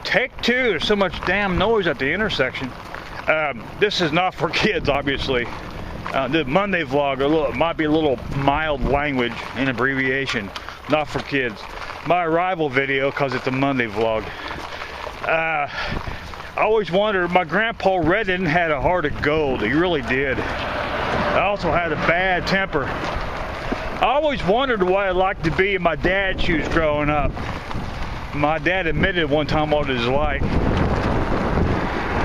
Take two. There's so much damn noise at the intersection. This is not for kids, obviously. The Monday vlog might be a little mild language and abbreviation, not for kids. My arrival video, because it's a Monday vlog. I always wondered, my grandpa Redden had a heart of gold. He really did. I also had a bad temper. I always wondered what I'd like to be in my dad's shoes growing up. My dad admitted one time what it was like.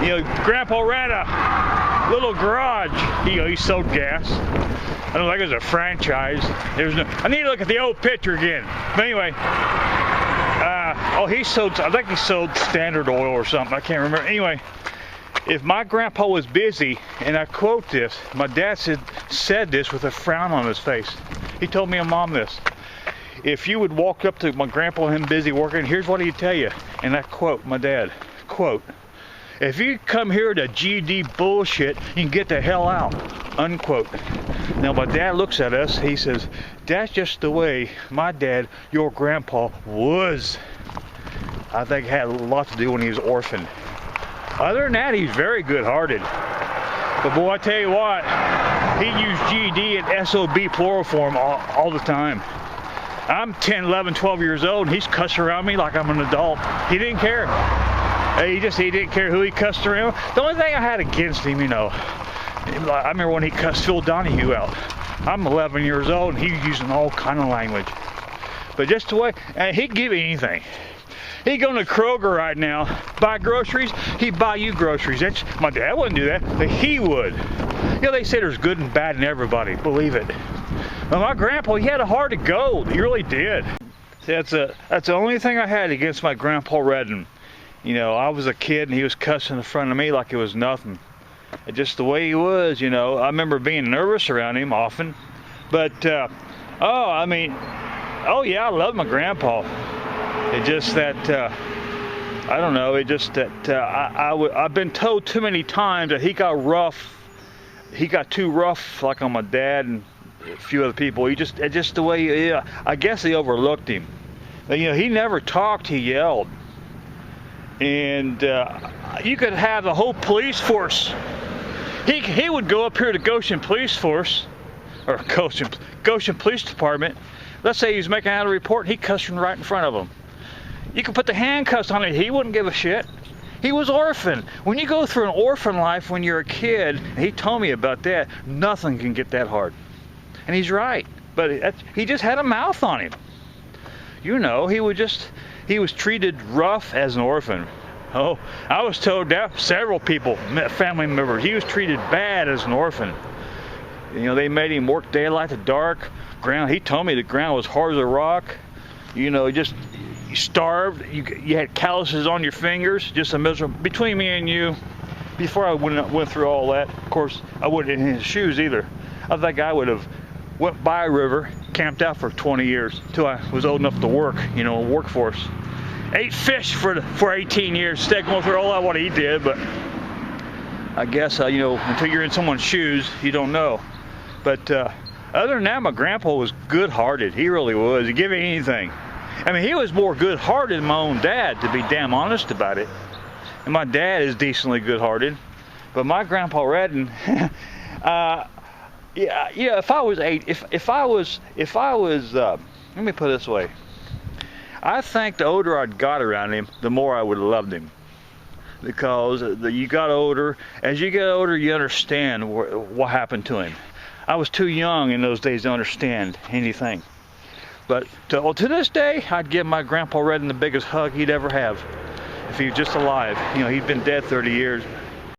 You know, Grandpa ran a little garage. He sold gas. I don't think it was a franchise. I need to look at the old picture again. But anyway, I think he sold Standard Oil or something. I can't remember. Anyway, if my grandpa was busy, and I quote this, my dad said this with a frown on his face. He told me and Mom this. If you would walk up to my grandpa and him busy working, here's what he'd tell you. And I quote my dad, quote, "If you come here to GD bullshit, you can get the hell out," unquote. Now my dad looks at us, he says, "That's just the way my dad, your grandpa, was." I think it had a lot to do when he was orphaned. Other than that, he's very good-hearted. But boy, I tell you what, he used GD and SOB plural form all the time. I'm 10, 11, 12 years old, and he's cussing around me like I'm an adult. He didn't care. He didn't care who he cussed around. The only thing I had against him, I remember when he cussed Phil Donahue out. I'm 11 years old, and he's using all kind of language. But just the way, he'd give you anything. He'd go to Kroger right now, buy groceries, he'd buy you groceries. My dad wouldn't do that, but he would. They say there's good and bad in everybody, believe it. But my grandpa, he had a heart of gold, he really did. See, that's the only thing I had against my grandpa Redden. I was a kid and he was cussing in front of me like it was nothing. Just the way he was, I remember being nervous around him often. But, yeah, I love my grandpa. It just that, I don't know, I've been told too many times that he got rough. He got too rough, like on my dad and a few other people. Just the way, I guess they overlooked him. But, he never talked, he yelled. And you could have the whole police force. He would go up here to Goshen Police Force, or Goshen Police Department. Let's say he was making out a report, he cussed right in front of him. You could put the handcuffs on it, he wouldn't give a shit. He was orphaned. When you go through an orphan life when you're a kid, and he told me about that, nothing can get that hard. And he's right, but he just had a mouth on him. He was treated rough as an orphan. Oh, I was told that several people, family members, he was treated bad as an orphan. They made him work daylight to dark. He told me the ground was hard as a rock. You starved. You had calluses on your fingers. Just a miserable. Between me and you, before I went through all that, of course, I wouldn't in his shoes either. I think I would have went by a river, camped out for 20 years until I was old enough to work, workforce. Ate fish for 18 years, instead of going through all that what he did, but I guess, until you're in someone's shoes, you don't know. But other than that, my grandpa was good-hearted. He really was. He'd give me anything. He was more good-hearted than my own dad, to be damn honest about it. And my dad is decently good-hearted. But my grandpa Redden, if I was let me put it this way. I think the older I'd got around him, the more I would have loved him. Because you got older. As you get older, you understand what happened to him. I was too young in those days to understand anything. But to this day, I'd give my grandpa Redden the biggest hug he'd ever have if he was just alive. He'd been dead 30 years.